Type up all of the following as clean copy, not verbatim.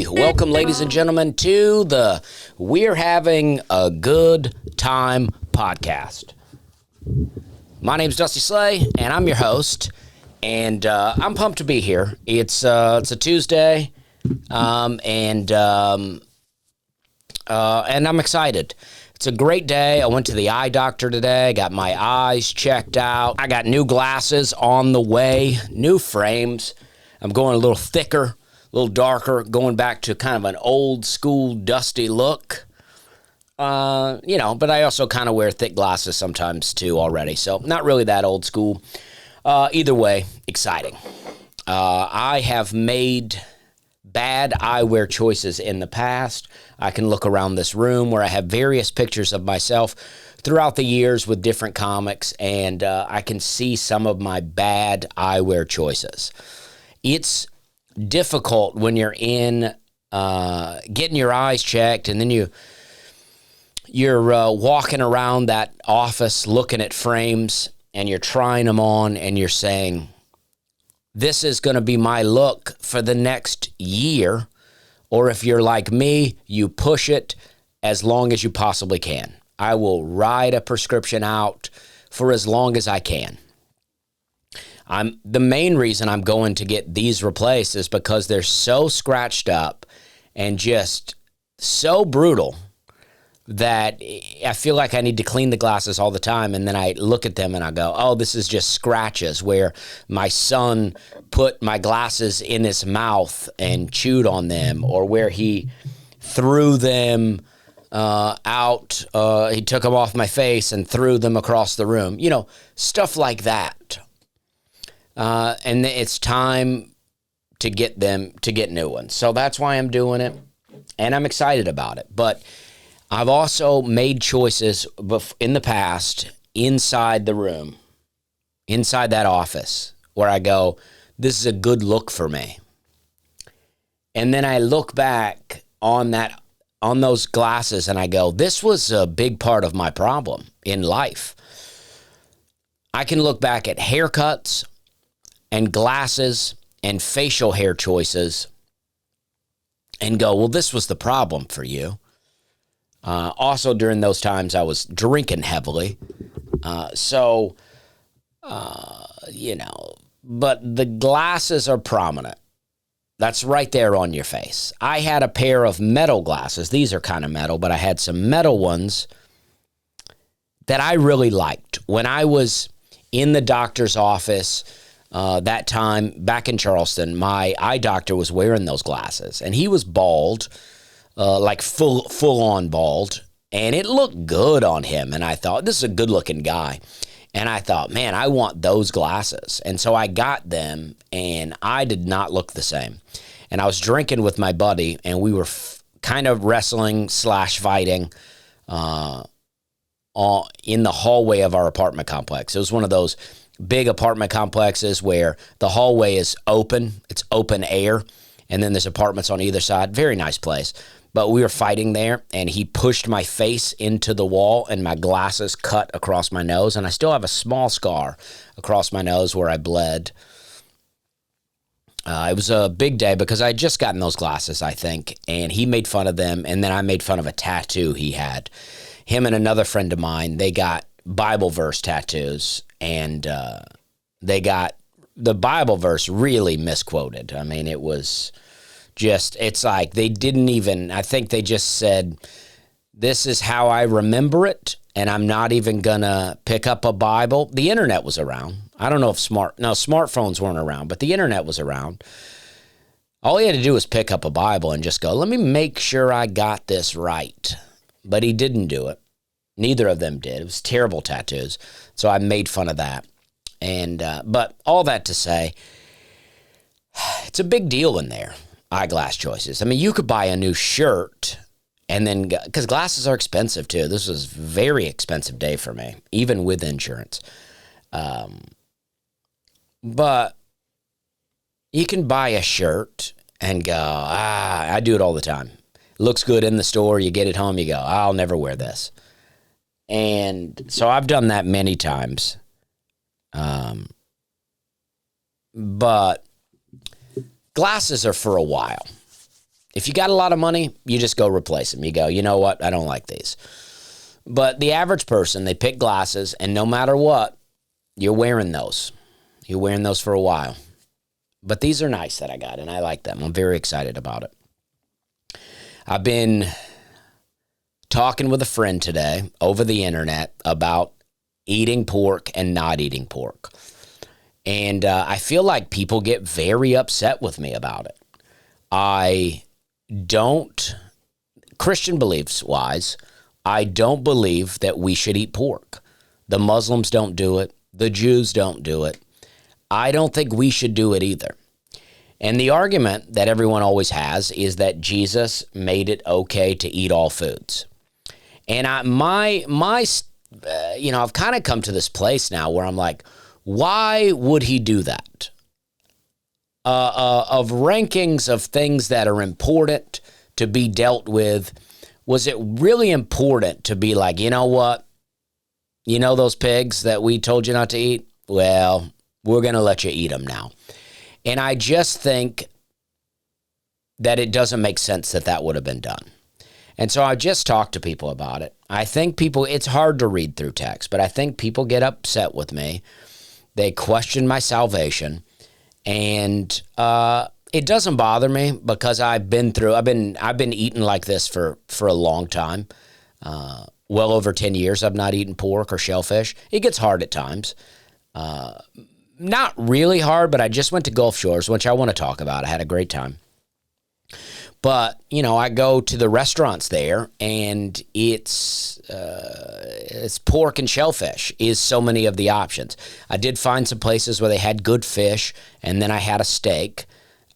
Hey, welcome, ladies and gentlemen, to the We're Having a Good Time podcast. My name's Dusty Slay, and I'm your host, and I'm pumped to be here. It's a Tuesday, and I'm excited. It's a great day. I went to the eye doctor today, got my eyes checked out. I got new glasses on the way, new frames. I'm going a little thicker, a little darker, going back to kind of an old school dusty look. But I also kind of wear thick glasses sometimes too already, so not really that old school. Either way, exciting. I have made bad eyewear choices in the past. I can look around this room where I have various pictures of myself throughout the years with different comics, and I can see some of my bad eyewear choices. It's difficult when you're in getting your eyes checked, and then you're walking around that office looking at frames, and you're trying them on, and you're saying, this is going to be my look for the next year. Or if you're like me, you push it as long as you possibly can. I will ride a prescription out for as long as I can. The main reason I'm going to get these replaced is because they're so scratched up and just so brutal that I feel like I need to clean the glasses all the time. And then I look at them and I go, oh, this is just scratches where my son put my glasses in his mouth and chewed on them, or where he threw them out. He took them off my face and threw them across the room. Stuff like that. And it's time to get new ones. So that's why I'm doing it, and I'm excited about it. But I've also made choices in the past inside the room, inside that office, where I go, this is a good look for me. And then I look back on those glasses and I go, this was a big part of my problem in life. I can look back at haircuts and glasses and facial hair choices and go, well, this was the problem for you. Also, during those times, I was drinking heavily. But the glasses are prominent. That's right there on your face. I had a pair of metal glasses. These are kind of metal, but I had some metal ones that I really liked. When I was in the doctor's office that time back in Charleston, my eye doctor was wearing those glasses, and he was bald. Like full on bald, and it looked good on him. And I thought, this is a good looking guy. And I thought, man, I want those glasses. And so I got them, and I did not look the same. And I was drinking with my buddy, and we were kind of wrestling / fighting in the hallway of our apartment complex. It was one of those big apartment complexes where the hallway is open. It's open air. And then there's apartments on either side. Very nice place. But we were fighting there, and he pushed my face into the wall, and my glasses cut across my nose. And I still have a small scar across my nose where I bled. It was a big day because I had just gotten those glasses, I think. And he made fun of them, and then I made fun of a tattoo he had. Him and another friend of mine, they got Bible verse tattoos, and they got the Bible verse really misquoted. I mean, it was just, it's like they didn't even, I think they just said, this is how I remember it, and I'm not even going to pick up a Bible. The internet was around. I don't know if smartphones weren't around, but the internet was around. All he had to do was pick up a Bible and just go, let me make sure I got this right. But he didn't do it. Neither of them did. It was terrible tattoos. So I made fun of that. And but all that to say, it's a big deal in there, eyeglass choices. I mean, you could buy a new shirt and then, because glasses are expensive too. This was a very expensive day for me, even with insurance. But you can buy a shirt and go, I do it all the time. It looks good in the store. You get it home, you go, I'll never wear this. And so I've done that many times. But glasses are for a while. If you got a lot of money, you just go replace them. You go, you know what? I don't like these. But the average person, they pick glasses, and no matter what, you're wearing those. You're wearing those for a while. But these are nice that I got, and I like them. I'm very excited about it. I've been talking with a friend today over the internet about eating pork and not eating pork. And I feel like people get very upset with me about it. I don't, Christian beliefs-wise, I don't believe that we should eat pork. The Muslims don't do it. The Jews don't do it. I don't think we should do it either. And the argument that everyone always has is that Jesus made it okay to eat all foods. And I've kind of come to this place now where I'm like, why would he do that? Of rankings of things that are important to be dealt with, was it really important to be like, you know what? You know those pigs that we told you not to eat? Well, we're going to let you eat them now. And I just think that it doesn't make sense that that would have been done. And so I just talked to people about it. I think people, it's hard to read through text, but I think people get upset with me. They question my salvation. And it doesn't bother me because I've been eating like this for a long time. Well over 10 years I've not eaten pork or shellfish. It gets hard at times. Not really hard, but I just went to Gulf Shores, which I want to talk about. I had a great time. But, I go to the restaurants there, and it's pork and shellfish is so many of the options. I did find some places where they had good fish, and then I had a steak.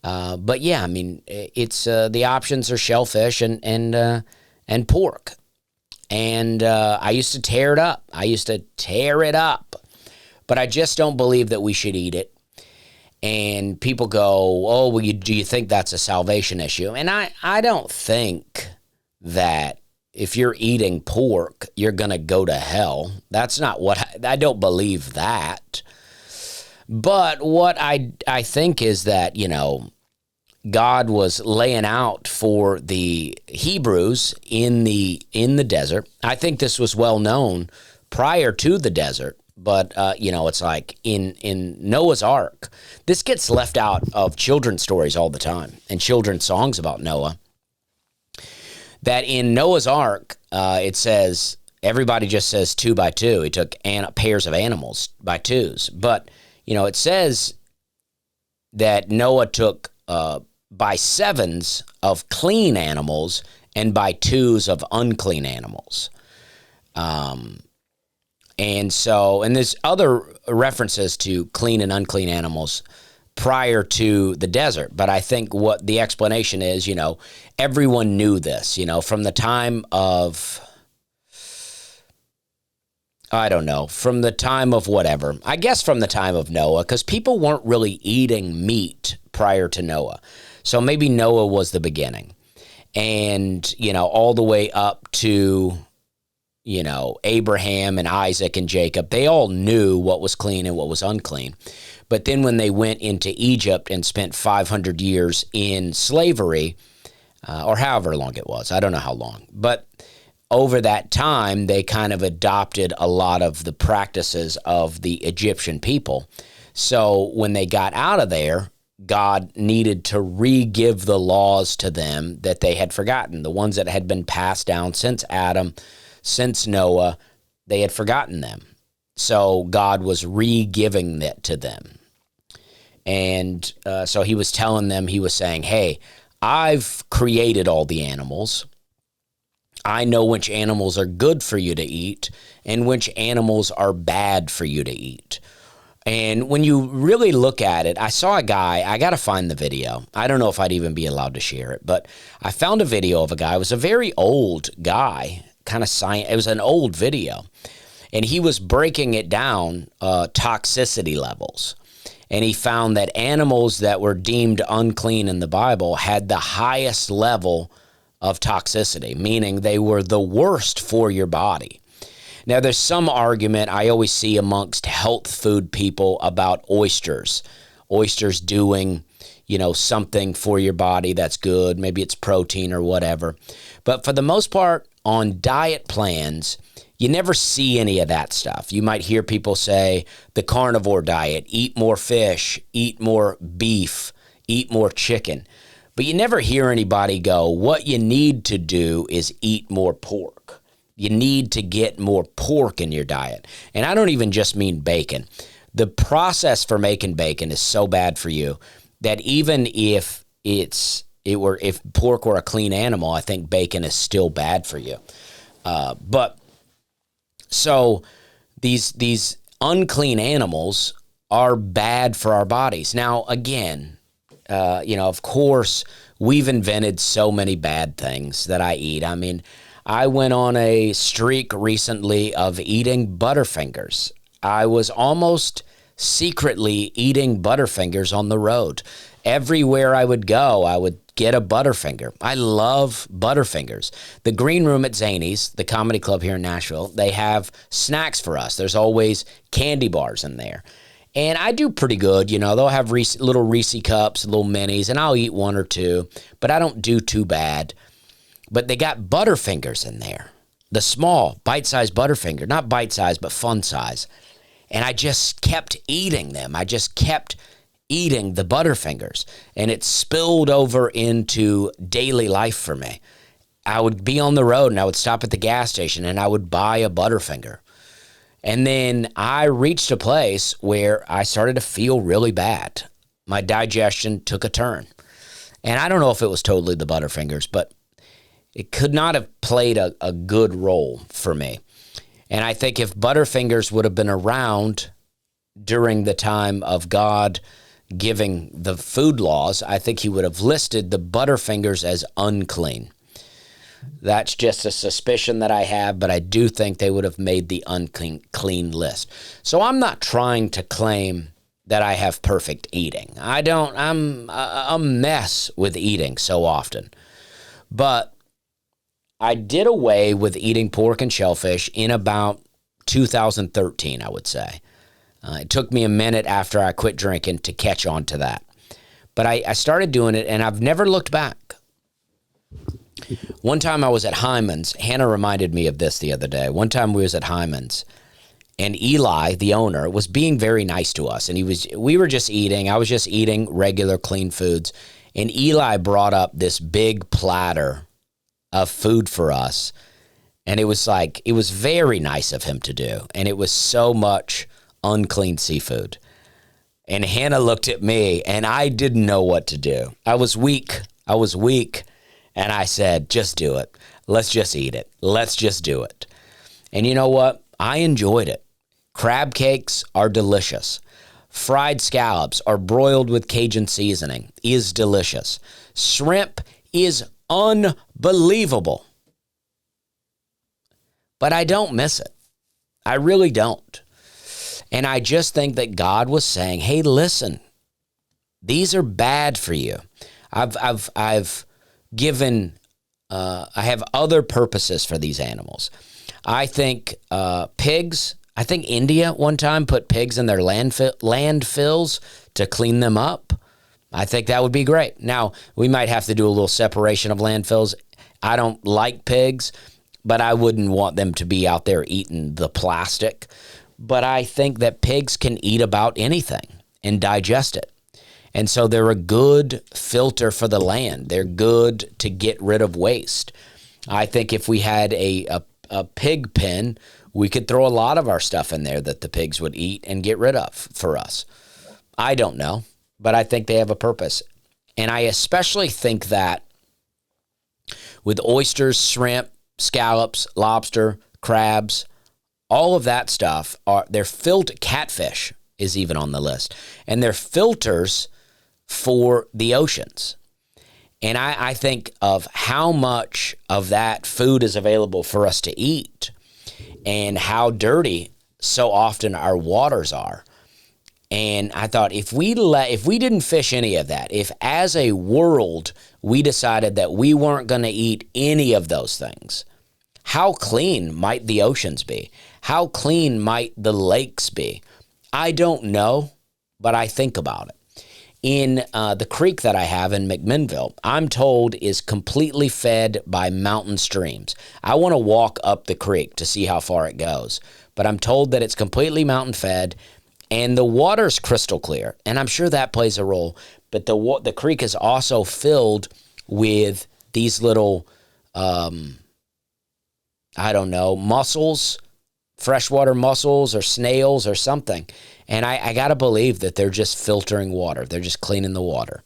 But yeah, I mean, it's the options are shellfish and pork. And I used to tear it up. But I just don't believe that we should eat it. And people go, oh, well, do you think that's a salvation issue? And I don't think that if you're eating pork, you're going to go to hell. That's not what I don't believe that. But what I think is that, God was laying out for the Hebrews in the desert. I think this was well known prior to the desert. But, it's like in Noah's Ark, this gets left out of children's stories all the time and children's songs about Noah. That in Noah's Ark, it says, everybody just says 2 by 2. He took pairs of animals by twos. But, it says that Noah took by 7s of clean animals and by 2s of unclean animals. And there's other references to clean and unclean animals prior to the desert. But I think what the explanation is, everyone knew this, from the time of, from the time of whatever. I guess from the time of Noah, because people weren't really eating meat prior to Noah. So maybe Noah was the beginning. And, all the way up to Abraham and Isaac and Jacob, they all knew what was clean and what was unclean. But then when they went into Egypt and spent 500 years in slavery, or however long it was, I don't know how long, but over that time, they kind of adopted a lot of the practices of the Egyptian people. So when they got out of there, God needed to re-give the laws to them that they had forgotten, the ones that had been passed down since Adam, since Noah, they had forgotten them. So God was re-giving it to them. And so he was telling them, he was saying, hey, I've created all the animals. I know which animals are good for you to eat and which animals are bad for you to eat. And when you really look at it, I saw a guy, I got to find the video. I don't know if I'd even be allowed to share it, but I found a video of a guy. It was a very old guy. It was an old video, and he was breaking it down, toxicity levels, and he found that animals that were deemed unclean in the Bible had the highest level of toxicity, meaning they were the worst for your body. Now, there's some argument I always see amongst health food people about oysters. oysters doing, something for your body that's good. Maybe it's protein or whatever. But for the most part, on diet plans, you never see any of that stuff. You might hear people say the carnivore diet, eat more fish, eat more beef, eat more chicken. But you never hear anybody go, what you need to do is eat more pork. You need to get more pork in your diet. And I don't even just mean bacon. The process for making bacon is so bad for you that even if if pork were a clean animal, I think bacon is still bad for you. So these unclean animals are bad for our bodies. Now, again, of course, we've invented so many bad things that I eat. I mean, I went on a streak recently of eating Butterfingers. I was almost secretly eating Butterfingers on the road. Everywhere I would go, I would get a Butterfinger. I love Butterfingers. The Green Room at Zany's, the comedy club here in Nashville, they have snacks for us. There's always candy bars in there. And I do pretty good. They'll have little Reese cups, little minis, and I'll eat one or two, but I don't do too bad. But they got Butterfingers in there. The small, bite-sized Butterfinger. Not bite-sized, but fun size. And I just kept eating them. I just kept eating the Butterfingers. And it spilled over into daily life for me. I would be on the road and I would stop at the gas station and I would buy a Butterfinger. And then I reached a place where I started to feel really bad. My digestion took a turn. And I don't know if it was totally the Butterfingers, but it could not have played a good role for me. And I think if Butterfingers would have been around during the time of God giving the food laws, I think he would have listed the Butterfingers as unclean. That's just a suspicion that I have, but I do think they would have made the unclean list. So I'm not trying to claim that I have perfect eating. I'm a mess with eating so often. But I did away with eating pork and shellfish in about 2013, I would say. It took me a minute after I quit drinking to catch on to that. But I started doing it, and I've never looked back. One time I was at Hyman's. Hannah reminded me of this the other day. One time we was at Hyman's, and Eli, the owner, was being very nice to us. And we were just eating. I was just eating regular clean foods. And Eli brought up this big platter of food for us. And it was very nice of him to do. And it was so much unclean seafood. And Hannah looked at me, and I didn't know what to do. I was weak. And I said, just do it. Let's just eat it. Let's just do it. And you know what? I enjoyed it. Crab cakes are delicious. Fried scallops or broiled with Cajun seasoning is delicious. Shrimp is unbelievable. But I don't miss it. I really don't. And I just think that God was saying, hey, listen, these are bad for you. I've given, I have other purposes for these animals. I think pigs, I think India one time put pigs in their landfills to clean them up. I think that would be great. Now, we might have to do a little separation of landfills. I don't like pigs, but I wouldn't want them to be out there eating the plastic. But I think that pigs can eat about anything and digest it. And so they're a good filter for the land. They're good to get rid of waste. I think if we had a pig pen, we could throw a lot of our stuff in there that the pigs would eat and get rid of for us. I don't know, but I think they have a purpose. And I especially think that with oysters, shrimp, scallops, lobster, crabs, all of that stuff, they're catfish is even on the list. And they're filters for the oceans. And I think of how much of that food is available for us to eat and how dirty so often our waters are. And I thought if we didn't fish any of that, if as a world we decided that we weren't going to eat any of those things, how clean might the oceans be? How clean might the lakes be? I don't know, but I think about it. in the creek that I have in McMinnville, I'm told is completely fed by mountain streams. I want to walk up the creek to see how far it goes, but I'm told that it's completely mountain fed and the water's crystal clear. And I'm sure that plays a role, but the creek is also filled with these little, mussels, freshwater mussels or snails or something. And I got to believe that they're just filtering water. They're just cleaning the water.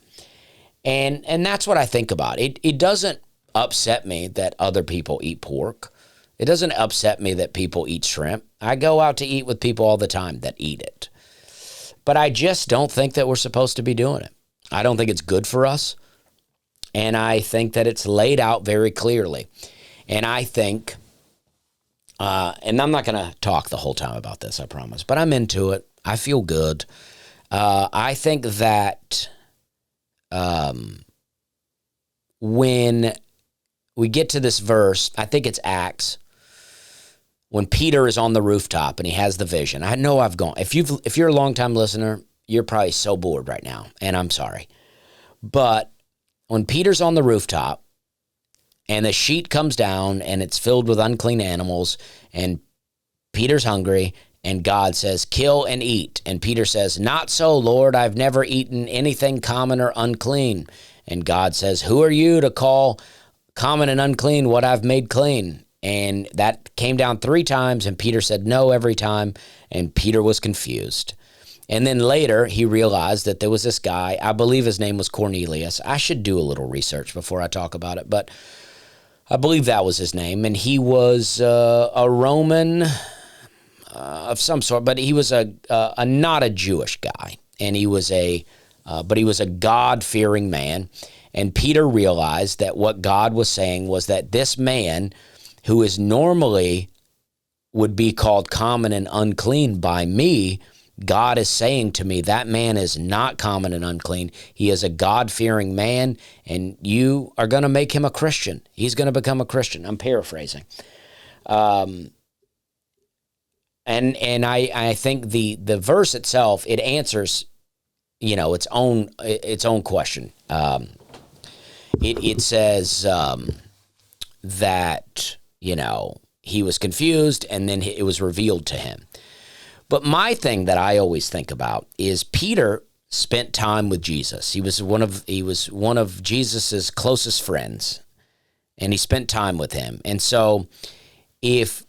And that's what I think about. It doesn't upset me that other people eat pork. It doesn't upset me that people eat shrimp. I go out to eat with people all the time that eat it. But I just don't think that we're supposed to be doing it. I don't think it's good for us. And I think that it's laid out very clearly. And I think, and I'm not going to talk the whole time about this, I promise, but I'm into it. I feel good. I think that when we get to this verse, I think it's Acts, when Peter is on the rooftop and he has the vision. I know I've gone. If you're a longtime listener, you're probably so bored right now, and I'm sorry. But when Peter's on the rooftop and the sheet comes down and it's filled with unclean animals and Peter's hungry, and God says, kill and eat. And Peter says, not so, Lord, I've never eaten anything common or unclean. And God says, who are you to call common and unclean what I've made clean? And that came down 3 times, and Peter said no every time, and Peter was confused. And then later, he realized that there was this guy, I believe his name was Cornelius. I should do a little research before I talk about it, but I believe that was his name. And he was a Roman of some sort, but he was not a Jewish guy, and he was but he was a God-fearing man. And Peter realized that what God was saying was that this man, who is normally would be called common and unclean by me, God is saying to me, that man is not common and unclean. He is a God-fearing man, and you are going to make him a Christian. He's going to become a Christian. I'm paraphrasing. And I think the verse itself, it answers, its own question. It says that, he was confused and then it was revealed to him. But my thing that I always think about is Peter spent time with Jesus. He was one of Jesus's closest friends, and he spent time with him. And so if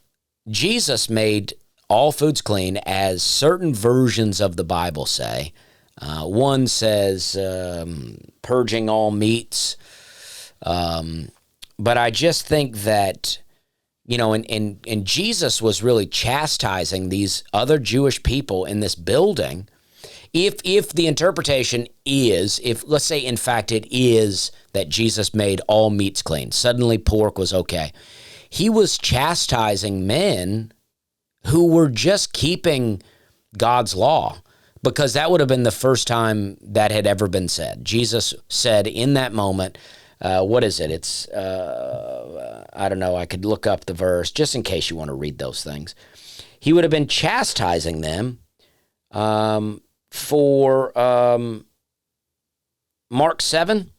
Jesus made all foods clean, as certain versions of the Bible say. One says purging all meats. But I just think that, and Jesus was really chastising these other Jewish people in this building. If the interpretation is, let's say in fact it is that Jesus made all meats clean, suddenly pork was okay. He was chastising men who were just keeping God's law, because that would have been the first time that had ever been said. Jesus said in that moment, what is it? It's, I don't know, I could look up the verse just in case you want to read those things. He would have been chastising them for Mark 7.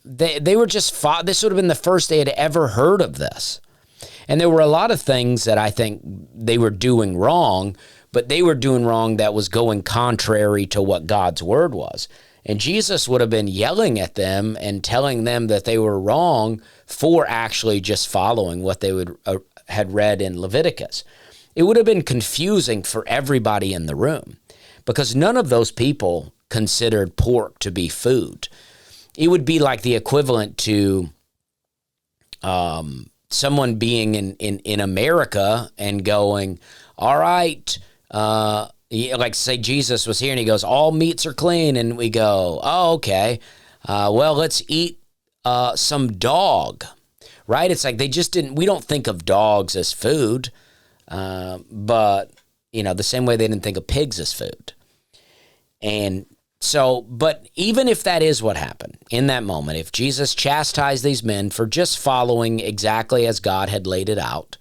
They were just, this would have been the first they had ever heard of this. And there were a lot of things that I think they were doing wrong, but they were doing wrong that was going contrary to what God's word was. And Jesus would have been yelling at them and telling them that they were wrong for actually just following what they had read in Leviticus. It would have been confusing for everybody in the room, because none of those people considered pork to be food. It would be like the equivalent to someone being in America and going, all right, like say Jesus was here and he goes, all meats are clean. And we go, oh, okay. Well, let's eat some dog, right? It's like we don't think of dogs as food, but, the same way they didn't think of pigs as food. And so, but even if that is what happened in that moment, if Jesus chastised these men for just following exactly as God had laid it out,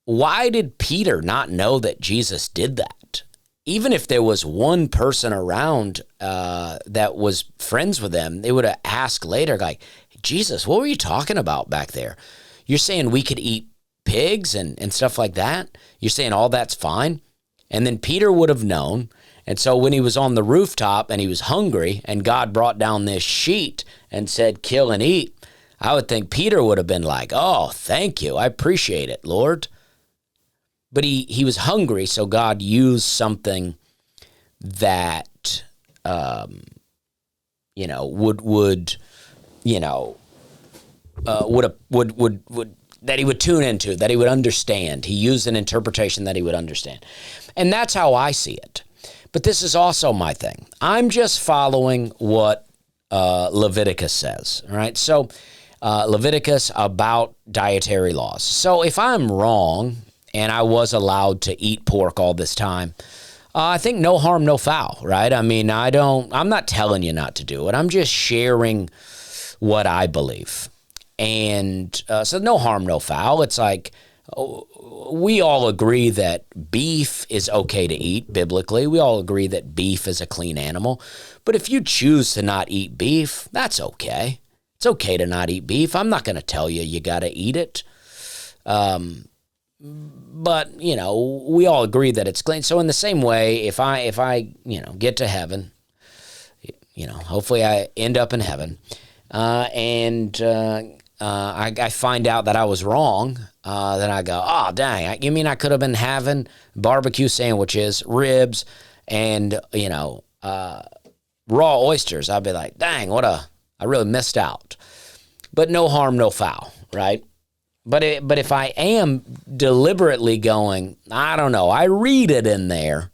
why did Peter not know that Jesus did that? even if there was one person around that was friends with them, they would have asked later, like, Jesus, what were you talking about back there? You're saying we could eat pigs and stuff like that? You're saying all that's fine? And then Peter would have known. And so when he was on the rooftop and he was hungry and God brought down this sheet and said, kill and eat, I would think Peter would have been like, oh, thank you. I appreciate it, Lord. But he was hungry, so God used something that, that he would tune into, that he would understand. He used an interpretation that he would understand. And that's how I see it. But this is also my thing. I'm just following what Leviticus says, all right? So Leviticus about dietary laws. So if I'm wrong and I was allowed to eat pork all this time, I think no harm, no foul, right? I mean, I'm not telling you not to do it. I'm just sharing what I believe. And so no harm, no foul. It's like we all agree that beef is okay to eat biblically. We all agree that beef is a clean animal. But if you choose to not eat beef, that's okay. It's okay to not eat beef. I'm not going to tell you got to eat it. But, we all agree that it's clean. So in the same way, if I get to heaven, hopefully I end up in heaven, and I find out that I was wrong, then I go, oh, dang, you mean I could have been having barbecue sandwiches, ribs, and, raw oysters. I'd be like, dang, I really missed out. But no harm, no foul, right? But if I am deliberately going, I don't know, I read it in there,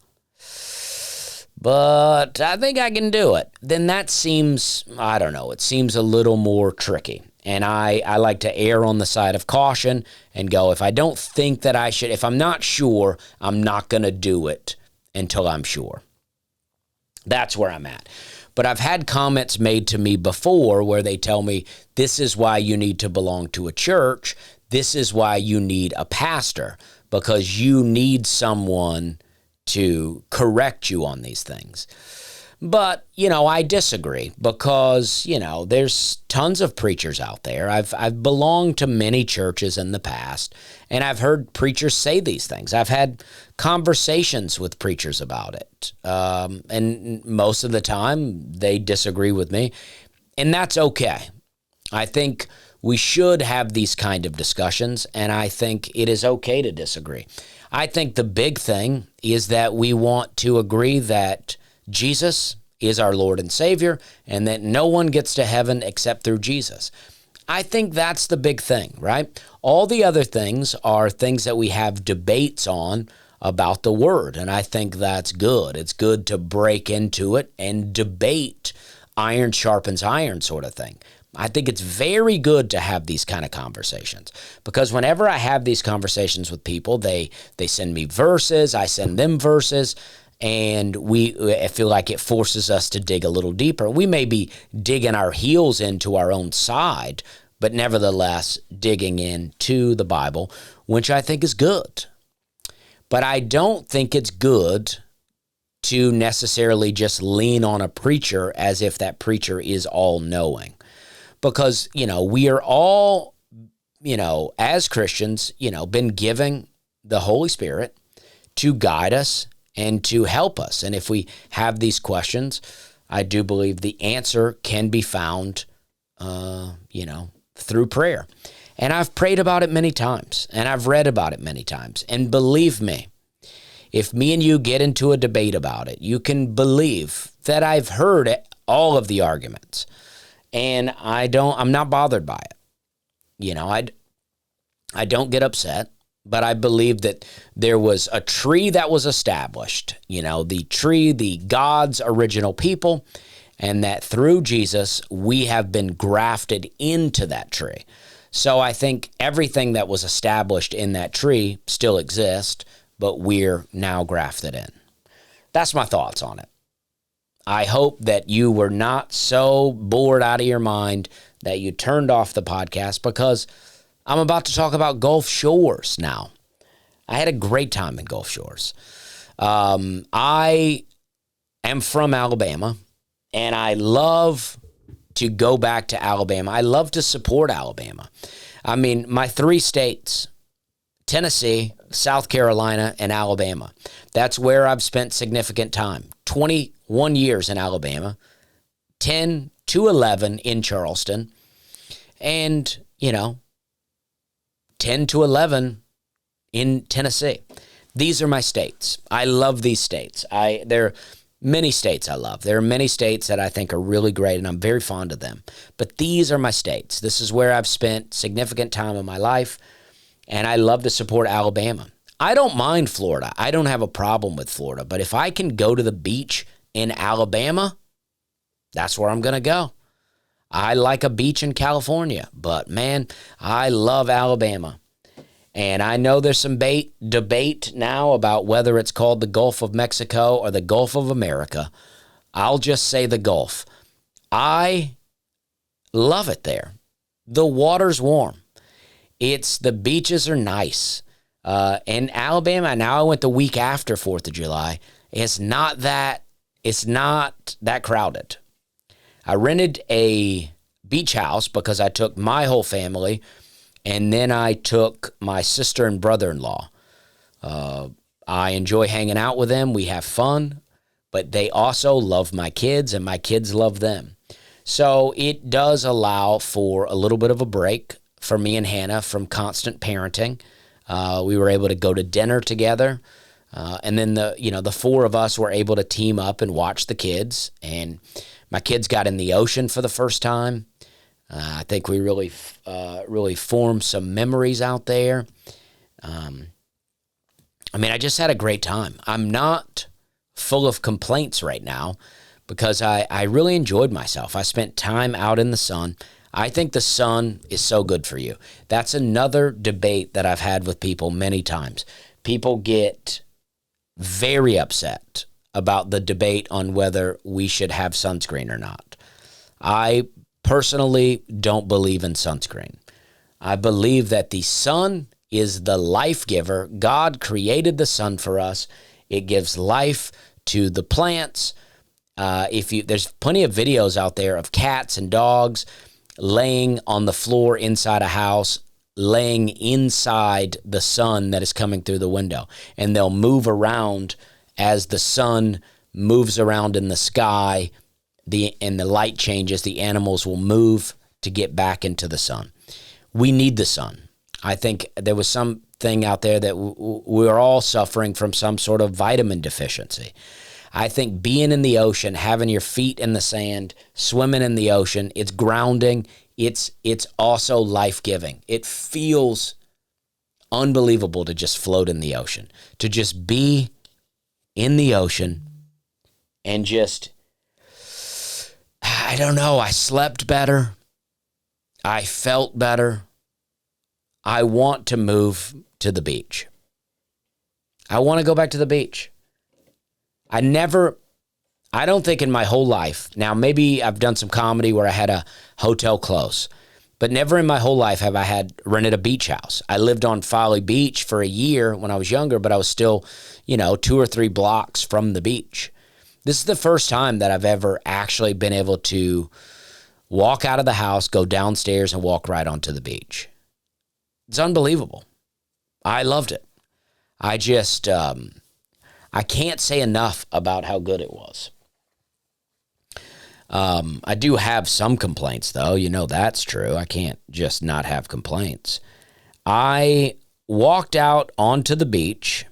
but I think I can do it, then that seems, I don't know, it seems a little more tricky. And I like to err on the side of caution and go, if I don't think that I should, if I'm not sure, I'm not going to do it until I'm sure. That's where I'm at. But I've had comments made to me before where they tell me, this is why you need to belong to a church. This is why you need a pastor, because you need someone to correct you on these things. But, I disagree because, there's tons of preachers out there. I've belonged to many churches in the past, and I've heard preachers say these things. I've had conversations with preachers about it. And most of the time, they disagree with me, and that's okay. I think we should have these kind of discussions, and I think it is okay to disagree. I think the big thing is that we want to agree that Jesus is our Lord and Savior, and that no one gets to heaven except through Jesus. I think that's the big thing, right? All the other things are things that we have debates on about the Word, and I think that's good. It's good to break into it and debate, iron sharpens iron sort of thing. I think it's very good to have these kind of conversations, because whenever I have these conversations with people, they send me verses, I send them verses, and I feel like it forces us to dig a little deeper. We may be digging our heels into our own side, but nevertheless digging into the Bible, which I think is good. But I don't think it's good to necessarily just lean on a preacher as if that preacher is all-knowing. Because, we are all, as Christians, been given the Holy Spirit to guide us and to help us. And if we have these questions, I do believe the answer can be found, through prayer. And I've prayed about it many times, and I've read about it many times. And believe me, if me and you get into a debate about it, you can believe that I've heard all of the arguments. And I'm not bothered by it. I don't get upset, but I believe that there was a tree that was established, the tree, the God's original people, and that through Jesus, we have been grafted into that tree. So I think everything that was established in that tree still exists, but we're now grafted in. That's my thoughts on it. I hope that you were not so bored out of your mind that you turned off the podcast, because I'm about to talk about Gulf Shores now. I had a great time in Gulf Shores. I am from Alabama, and I love to go back to Alabama. I love to support Alabama. I mean, my 3 states, Tennessee, South Carolina, and Alabama. That's where I've spent significant time. 21 years in Alabama, 10 to 11 in Charleston, and, 10 to 11 in Tennessee. These are my states. I love these states. There are many states I love. There are many states that I think are really great, and I'm very fond of them. But these are my states. This is where I've spent significant time in my life, and I love to support Alabama. I don't mind Florida. I don't have a problem with Florida. But if I can go to the beach in Alabama, that's where I'm going to go. I like a beach in California, but man, I love Alabama. And I know there's some debate now about whether it's called the Gulf of Mexico or the Gulf of America. I'll just say the Gulf. I love it there. The water's warm. The beaches are nice. In Alabama, now I went the week after 4th of July. It's not that crowded. I rented a beach house because I took my whole family, and then I took my sister and brother-in-law. I enjoy hanging out with them. We have fun, but they also love my kids, and my kids love them. So it does allow for a little bit of a break for me and Hannah from constant parenting. We were able to go to dinner together, and then the 4 of us were able to team up and watch the kids. And my kids got in the ocean for the first time. I think we really formed some memories out there. I just had a great time. I'm not full of complaints right now because I really enjoyed myself. I spent time out in the sun. I think the sun is so good for you. That's another debate that I've had with people many times. People get very upset about the debate on whether we should have sunscreen or not. I personally don't believe in sunscreen. I believe that the sun is the life giver. God created the sun for us. It gives life to the plants. There's plenty of videos out there of cats and dogs laying on the floor inside a house, laying inside the sun that is coming through the window. And they'll move around as the sun moves around in the sky, and the light changes. The animals will move to get back into the sun. We need the sun. I think there was something out there that we're all suffering from some sort of vitamin deficiency. I think being in the ocean, having your feet in the sand, swimming in the ocean, it's grounding. It's also life-giving. It feels unbelievable to just float in the ocean, to just be in the ocean and just, I don't know, I slept better. I felt better. I want to move to the beach. I want to go back to the beach. I don't think in my whole life, now maybe I've done some comedy where I had a hotel close, but never in my whole life have I rented a beach house. I lived on Folly Beach for a year when I was younger, but I was still, 2 or 3 blocks from the beach. This is the first time that I've ever actually been able to walk out of the house, go downstairs, and walk right onto the beach. It's unbelievable. I loved it. I just, I can't say enough about how good it was. I do have some complaints, though. That's true. I can't just not have complaints. I walked out onto the beach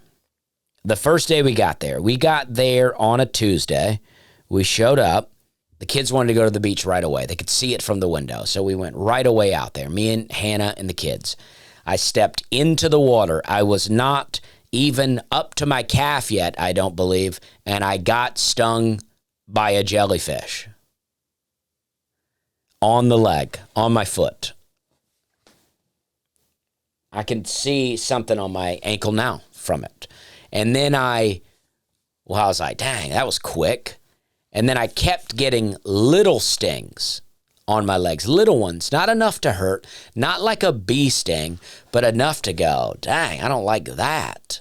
the first day we got there. We got there on a Tuesday. We showed up. The kids wanted to go to the beach right away. They could see it from the window. So we went right away out there, me and Hannah and the kids. I stepped into the water. I was not even up to my calf yet, I don't believe, and I got stung by a jellyfish on the leg, on my foot. I can see something on my ankle now from it. And then I was like, dang, that was quick. And then I kept getting little stings on my legs, little ones, not enough to hurt, not like a bee sting, but enough to go, dang, I don't like that.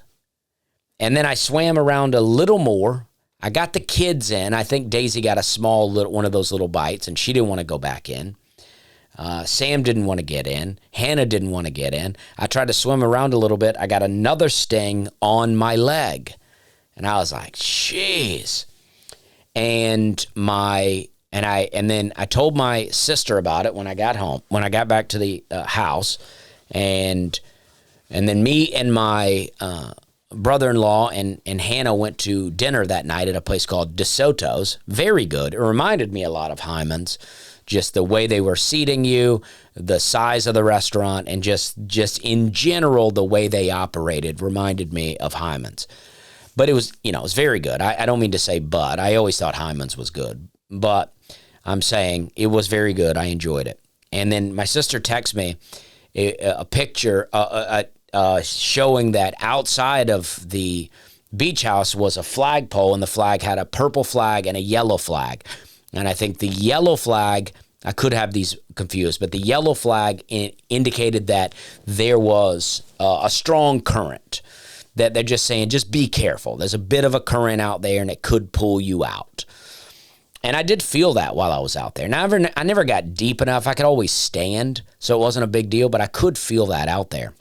And then I swam around a little more. I got the kids in. I think Daisy got a small little one of those little bites, and she didn't want to go back in. Sam didn't want to get in. Hannah didn't want to get in. I tried to swim around a little bit. I got another sting on my leg. And I was like, jeez. And then I told my sister about it when I got home, when I got back to the house. And then me and my brother-in-law and Hannah went to dinner that night at a place called DeSoto's. Very good. It reminded me a lot of Hyman's. Just the way they were seating you, the size of the restaurant, and just in general, the way they operated reminded me of Hyman's. But it was, it was very good. I don't mean to say but. I always thought Hyman's was good. But I'm saying it was very good. I enjoyed it. And then my sister texted me a picture showing that outside of the beach house was a flagpole, and the flag had a purple flag and a yellow flag. And I think the yellow flag, I could have these confused, but the yellow flag indicated that there was a strong current, that they're just saying, just be careful. There's a bit of a current out there, and it could pull you out. And I did feel that while I was out there. Now, I never got deep enough. I could always stand, so it wasn't a big deal, but I could feel that out there.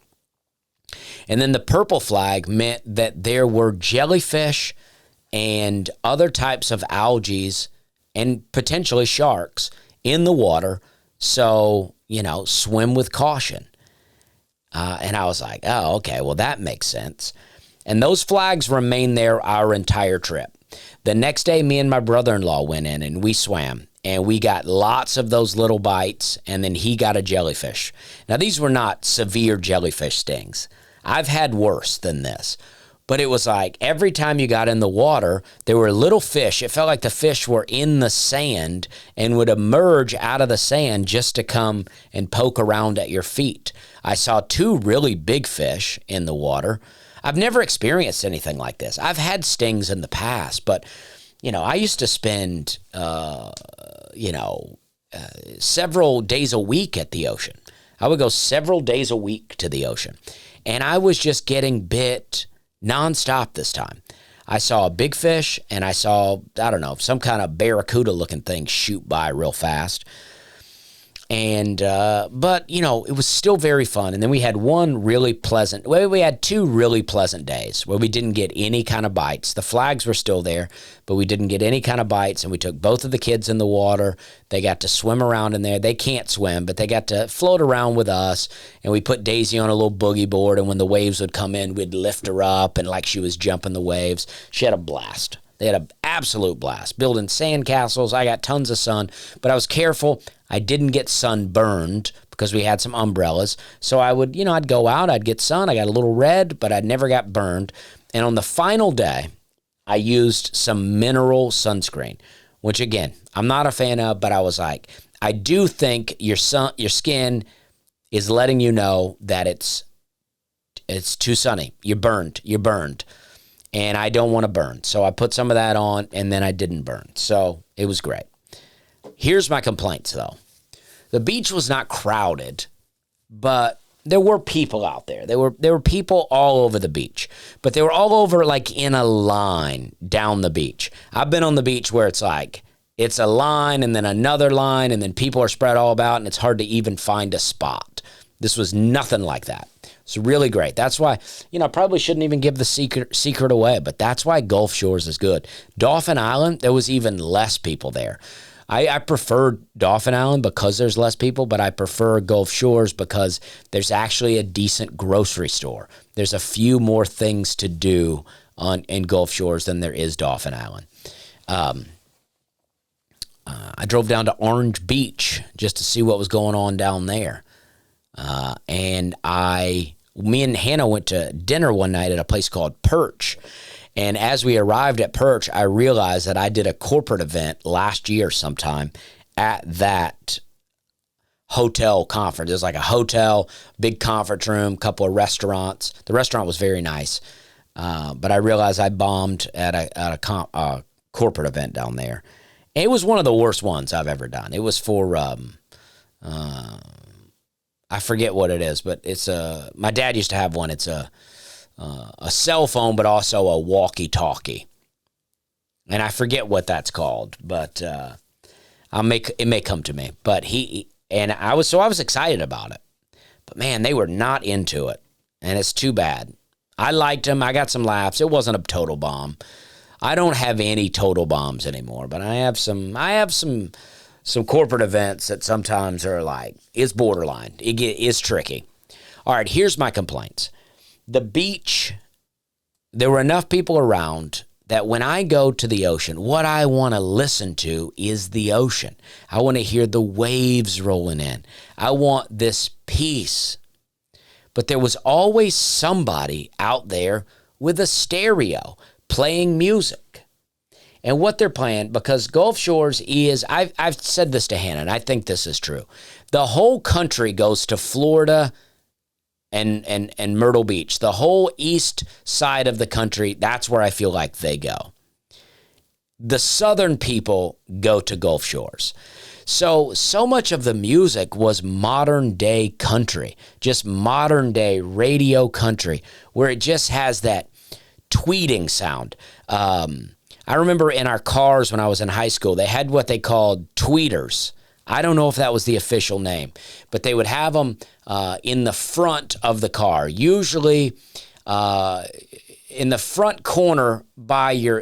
And then the purple flag meant that there were jellyfish and other types of algae and potentially sharks in the water. So, swim with caution. And I was like, oh, okay, well, that makes sense. And those flags remained there our entire trip. The next day, me and my brother-in-law went in and we swam. And we got lots of those little bites, and then he got a jellyfish. Now, these were not severe jellyfish stings. I've had worse than this. But it was like every time you got in the water, there were little fish. It felt like the fish were in the sand and would emerge out of the sand just to come and poke around at your feet. I saw 2 really big fish in the water. I've never experienced anything like this. I've had stings in the past, but, I used to spend, several days a week at the ocean. I would go several days a week to the ocean. And I was just getting bit nonstop this time. I saw a big fish, and I saw, some kind of barracuda-looking thing shoot by real fast. And, but, it was still very fun. And then we had we had 2 really pleasant days where we didn't get any kind of bites. The flags were still there, but we didn't get any kind of bites. And we took both of the kids in the water. They got to swim around in there. They can't swim, but they got to float around with us. And we put Daisy on a little boogie board. And when the waves would come in, we'd lift her up and like she was jumping the waves. She had a blast. They had an absolute blast, building sandcastles. I got tons of sun, but I was careful. I didn't get sunburned because we had some umbrellas. So I would, I'd go out, I'd get sun. I got a little red, but I never got burned. And on the final day, I used some mineral sunscreen, which again, I'm not a fan of, but I was like, I do think your skin is letting you know that it's too sunny. You're burned. And I don't want to burn. So I put some of that on, and then I didn't burn. So it was great. Here's my complaints, though. The beach was not crowded, but there were people out there. There were people all over the beach, but they were all over like in a line down the beach. I've been on the beach where it's like it's a line and then another line, and then people are spread all about, and it's hard to even find a spot. This was nothing like that. It's really great. That's why, I probably shouldn't even give the secret away, but that's why Gulf Shores is good. Dauphin Island, there was even less people there. I prefer Dauphin Island because there's less people, but I prefer Gulf Shores because there's actually a decent grocery store. There's a few more things to do in Gulf Shores than there is Dauphin Island. I drove down to Orange Beach just to see what was going on down there. Me and Hannah went to dinner one night at a place called Perch. And as we arrived at Perch, I realized that I did a corporate event last year sometime at that hotel conference. It was like a hotel, big conference room, couple of restaurants. The restaurant was very nice. But I realized I bombed at a corporate event down there. And it was one of the worst ones I've ever done. It was for, I forget what it is, but it's my dad used to have one. It's a cell phone, but also a walkie-talkie. And I forget what that's called, but it may come to me. But I was excited about it. But man, they were not into it, and it's too bad. I liked them. I got some laughs. It wasn't a total bomb. I don't have any total bombs anymore, but I have some corporate events that sometimes are like, it's borderline. It's tricky. All right, here's my complaints. The beach, there were enough people around that when I go to the ocean, what I want to listen to is the ocean. I want to hear the waves rolling in. I want this peace. But there was always somebody out there with a stereo playing music. And what they're playing, because Gulf Shores is, I've said this to Hannah, and I think this is true. The whole country goes to Florida and Myrtle Beach. The whole east side of the country, that's where I feel like they go. The southern people go to Gulf Shores. So much of the music was modern day country, just modern day radio country, where it just has that tweeting sound. I remember in our cars when I was in high school, they had what they called tweeters. I don't know if that was the official name, but they would have them in the front of the car, usually in the front corner by your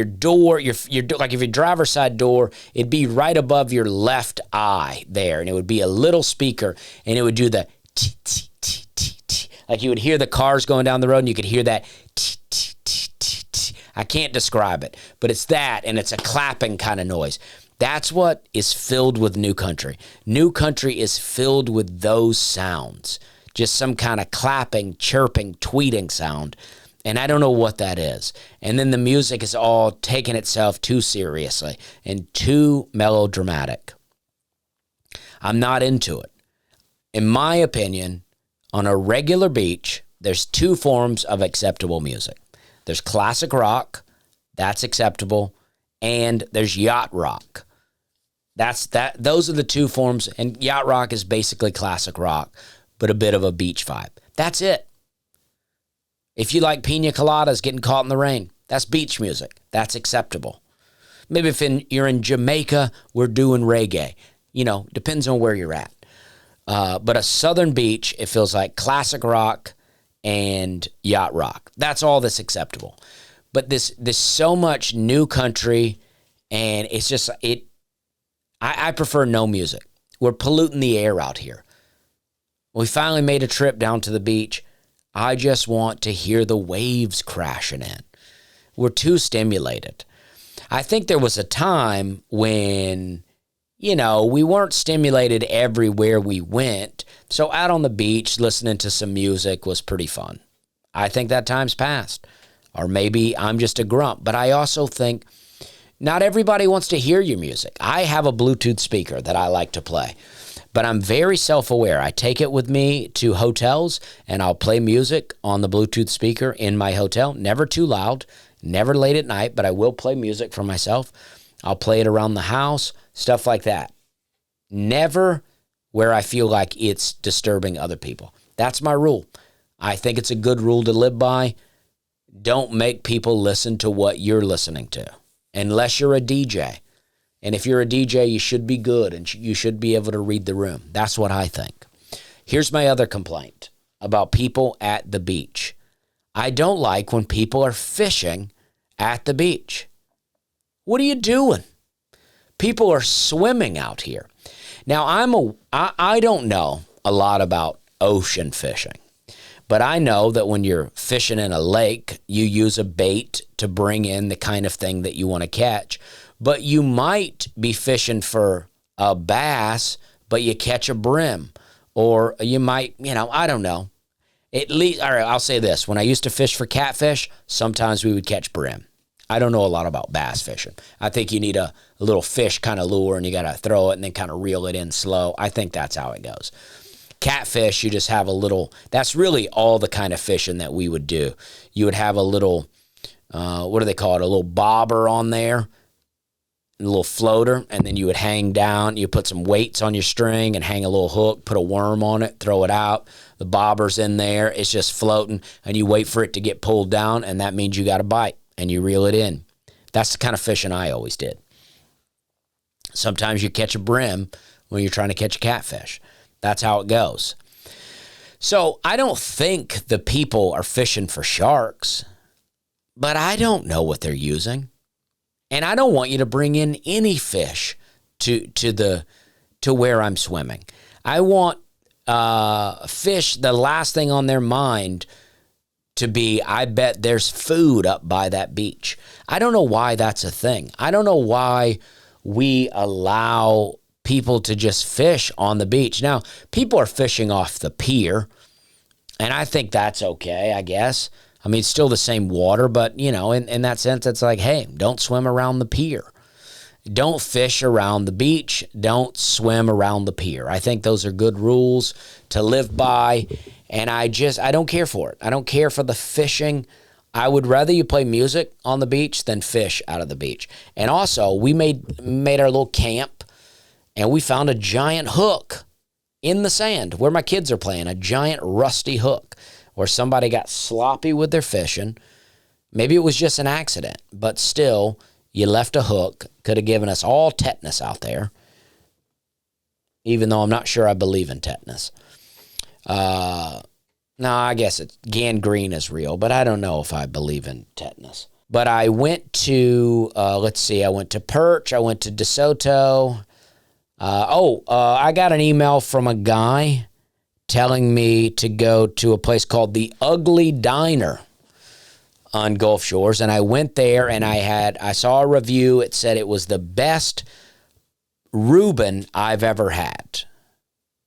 door, your like if your driver's side door, it'd be right above your left eye there, and it would be a little speaker, and it would do the t t t t t, like you would hear the cars going down the road, and you could hear that t t t t t. I can't describe it, but it's that, and it's a clapping kind of noise. That's what is filled with New Country. New Country is filled with those sounds, just some kind of clapping, chirping, tweeting sound. And I don't know what that is. And then the music is all taking itself too seriously and too melodramatic. I'm not into it. In my opinion, on a regular beach, there's two forms of acceptable music. There's classic rock, that's acceptable, and there's yacht rock. Those are the two forms, and yacht rock is basically classic rock, but a bit of a beach vibe. That's it. If you like pina coladas getting caught in the rain, that's beach music. That's acceptable. Maybe if you're in Jamaica, we're doing reggae. Depends on where you're at. But a southern beach, it feels like classic rock and yacht rock. That's all that's acceptable. But there's so much new country, and it's just, I prefer no music. We're polluting the air out here. We finally made a trip down to the beach. I just want to hear the waves crashing in. We're too stimulated. I think there was a time when, we weren't stimulated everywhere we went. So out on the beach, listening to some music was pretty fun. I think that time's passed. Or maybe I'm just a grump. But I also think not everybody wants to hear your music. I have a Bluetooth speaker that I like to play. But I'm very self-aware. I take it with me to hotels, and I'll play music on the Bluetooth speaker in my hotel. Never too loud, never late at night, but I will play music for myself. I'll play it around the house, stuff like that. Never where I feel like it's disturbing other people. That's my rule. I think it's a good rule to live by. Don't make people listen to what you're listening to, unless you're a DJ. And if you're a DJ, you should be good and you should be able to read the room. That's what I think. Here's my other complaint about people at the beach. I don't like when people are fishing at the beach. What are you doing? People are swimming out here. Now, I don't know a lot about ocean fishing, but I know that when you're fishing in a lake, you use a bait to bring in the kind of thing that you want to catch. But you might be fishing for a bass, but you catch a brim. Or you might, I don't know. At least, all right, I'll say this. When I used to fish for catfish, sometimes we would catch brim. I don't know a lot about bass fishing. I think you need a little fish kind of lure, and you got to throw it and then kind of reel it in slow. I think that's how it goes. Catfish, you just have a little, that's really all the kind of fishing that we would do. You would have a little, what do they call it, a little bobber on there. little floater, and then you would hang down. You put some weights on your string and hang a little hook, put a worm on it, throw it out. The bobber's in there. It's just floating, and you wait for it to get pulled down, and that means you got a bite, and you reel it in. That's the kind of fishing I always did. Sometimes you catch a brim when you're trying to catch a catfish. That's how it goes. So I don't think the people are fishing for sharks, but I don't know what they're using. And I don't want you to bring in any fish to where I'm swimming. I want fish, the last thing on their mind to be, I bet there's food up by that beach. I don't know why that's a thing. I don't know why we allow people to just fish on the beach. Now, people are fishing off the pier, and I think that's okay, I guess. I mean, it's still the same water, but, you know, in that sense, it's like, hey, don't swim around the pier. Don't fish around the beach. Don't swim around the pier. I think those are good rules to live by, and I don't care for it. I don't care for the fishing. I would rather you play music on the beach than fish out of the beach. And also, we made our little camp, and we found a giant hook in the sand where my kids are playing, a giant rusty hook where somebody got sloppy with their fishing. Maybe it was just an accident, but still, you left a hook. Could have given us all tetanus out there, even though I'm not sure I believe in tetanus. No, I guess gangrene is real, but I don't know if I believe in tetanus. But I went to, I went to Perch, I went to DeSoto. I got an email from a guy telling me to go to a place called the Ugly Diner on Gulf Shores, and I went there, and I saw a review. It said it was the best Reuben I've ever had,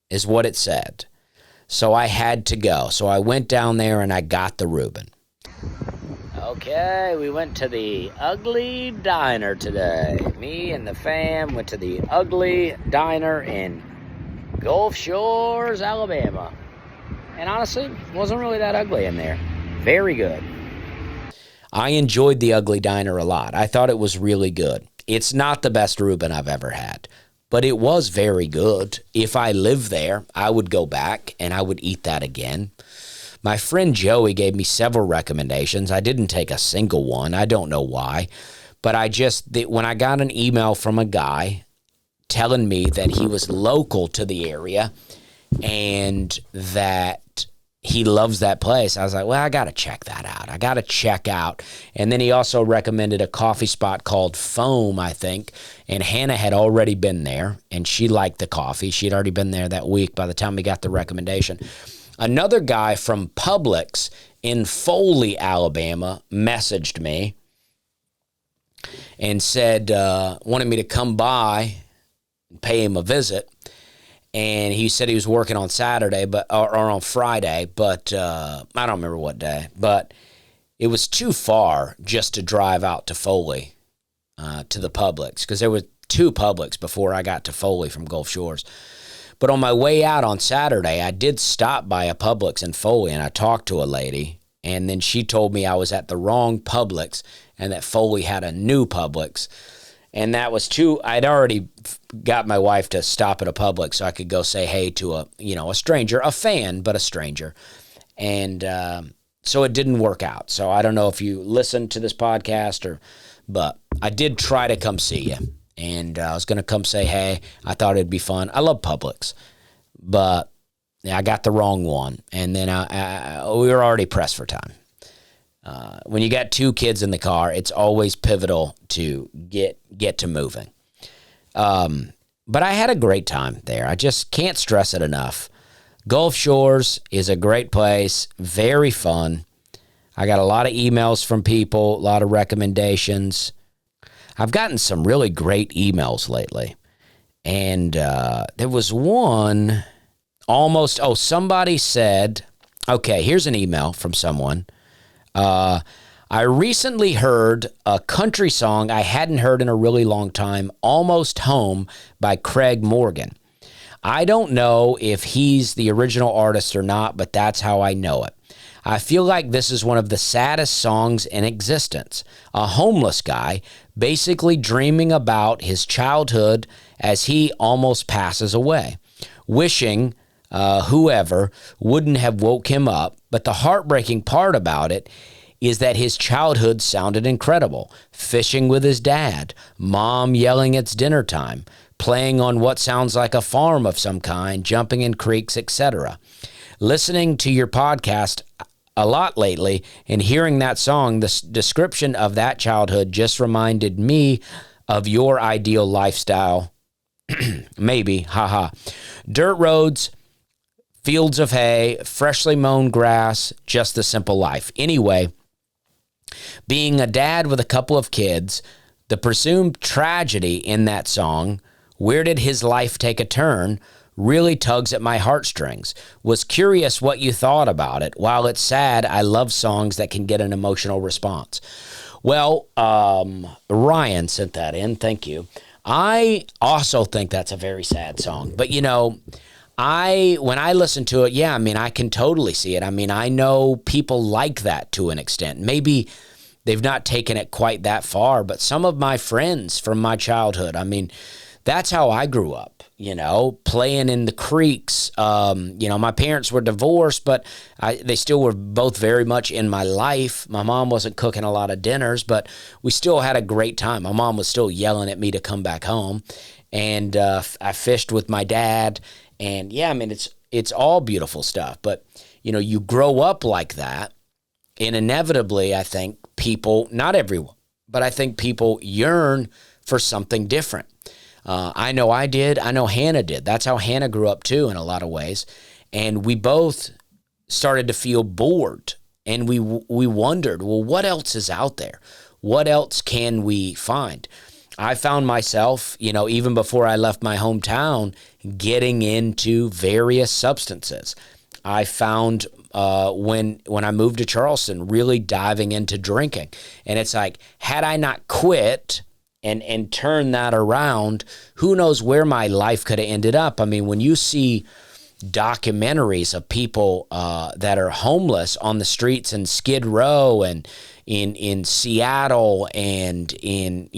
is what it said. So I had to go. So I went down there, and I got the Reuben. Okay, we went to the Ugly Diner today. Me and the fam went to the Ugly Diner in Gulf Shores, Alabama. And honestly, it wasn't really that ugly in there. Very good. I enjoyed the Ugly Diner a lot. I thought it was really good. It's not the best Reuben I've ever had, but it was very good. If I lived there, I would go back and I would eat that again. My friend Joey gave me several recommendations. I didn't take a single one. I don't know why, but when I got an email from a guy telling me that he was local to the area and that he loves that place, I was like, well, I got to check that out. I got to check out. And then he also recommended a coffee spot called Foam, I think. And Hannah had already been there, and she liked the coffee. She had already been there that week by the time we got the recommendation. Another guy from Publix in Foley, Alabama, messaged me and said, wanted me to come by and pay him a visit. And he said he was working on Saturday, or on Friday, but I don't remember what day. But it was too far just to drive out to Foley, to the Publix, because there were 2 Publix before I got to Foley from Gulf Shores. But on my way out on Saturday, I did stop by a Publix in Foley, and I talked to a lady, and then she told me I was at the wrong Publix and that Foley had a new Publix. And that was I'd already got my wife to stop at a Publix so I could go say hey to a stranger, a fan, but a stranger. And so it didn't work out. So I don't know if you listened to this podcast but I did try to come see you. And I was going to come say hey. I thought it'd be fun. I love Publix, but I got the wrong one. And then we were already pressed for time. When you got 2 kids in the car, it's always pivotal to get to moving. But I had a great time there. I just can't stress it enough. Gulf Shores is a great place, very fun. I got a lot of emails from people, a lot of recommendations. I've gotten some really great emails lately. And there was one somebody said, okay, here's an email from someone. I recently heard a country song I hadn't heard in a really long time, Almost Home by Craig Morgan. I don't know if he's the original artist or not, but that's how I know it. I feel like this is one of the saddest songs in existence. A homeless guy basically dreaming about his childhood as he almost passes away, wishing whoever wouldn't have woke him up. But the heartbreaking part about it is that his childhood sounded incredible. Fishing with his dad, mom yelling it's dinner time, playing on what sounds like a farm of some kind, jumping in creeks, etc. Listening to your podcast a lot lately and hearing that song, the description of that childhood just reminded me of your ideal lifestyle. Maybe, haha. Dirt roads, fields of hay, freshly mown grass, just the simple life. Anyway, being a dad with a couple of kids, the presumed tragedy in that song, where did his life take a turn, really tugs at my heartstrings. Was curious what you thought about it. While it's sad, I love songs that can get an emotional response. Well, Ryan sent that in. Thank you. I also think that's a very sad song. But, when I listen to it, I can totally see it. I know people like that to an extent. Maybe they've not taken it quite that far, but some of my friends from my childhood, that's how I grew up, playing in the creeks. My parents were divorced, but they still were both very much in my life. My mom wasn't cooking a lot of dinners, but we still had a great time. My mom was still yelling at me to come back home. And I fished with my dad. And it's all beautiful stuff. But, you grow up like that. And inevitably, I think people, not everyone, but I think people yearn for something different. I know I did. I know Hannah did. That's how Hannah grew up too in a lot of ways. And we both started to feel bored. And we wondered, well, what else is out there? What else can we find? I found myself, even before I left my hometown, getting into various substances. I found when I moved to Charleston, really diving into drinking. And it's like, had I not quit and turn that around, who knows where my life could have ended up. When you see documentaries of people that are homeless on the streets in Skid Row and in Seattle and in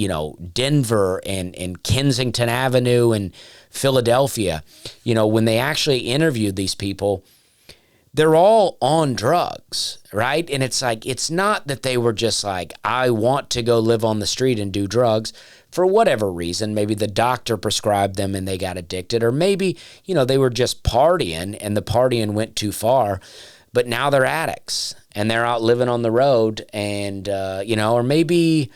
Denver and in Kensington Avenue and Philadelphia, when they actually interviewed these people, they're all on drugs, right? And it's like, it's not that they were just like, I want to go live on the street and do drugs for whatever reason. Maybe the doctor prescribed them and they got addicted, or maybe, they were just partying and the partying went too far, but now they're addicts and they're out living on the road and, or maybe,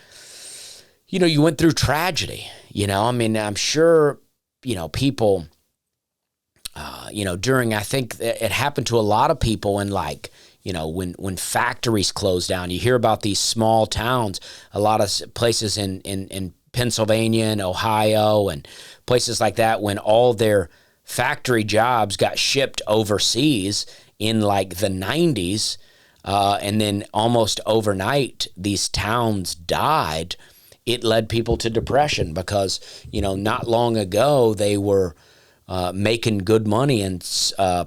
you went through tragedy, I'm sure, people, I think it happened to a lot of people in when factories closed down. You hear about these small towns, a lot of places in Pennsylvania and Ohio and places like that, when all their factory jobs got shipped overseas in the 90s, and then almost overnight these towns died. It led people to depression because, not long ago they were making good money and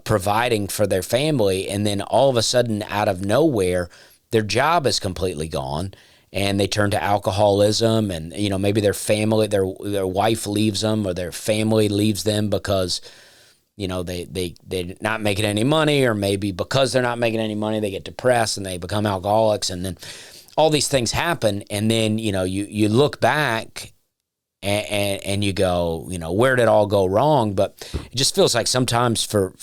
providing for their family, and then all of a sudden, out of nowhere, their job is completely gone, and they turn to alcoholism, and maybe their family, their wife leaves them, or their family leaves them because they're not making any money, or maybe because they're not making any money, they get depressed and they become alcoholics, and then all these things happen, and then you look back. And you go, where did it all go wrong? But it just feels like sometimes for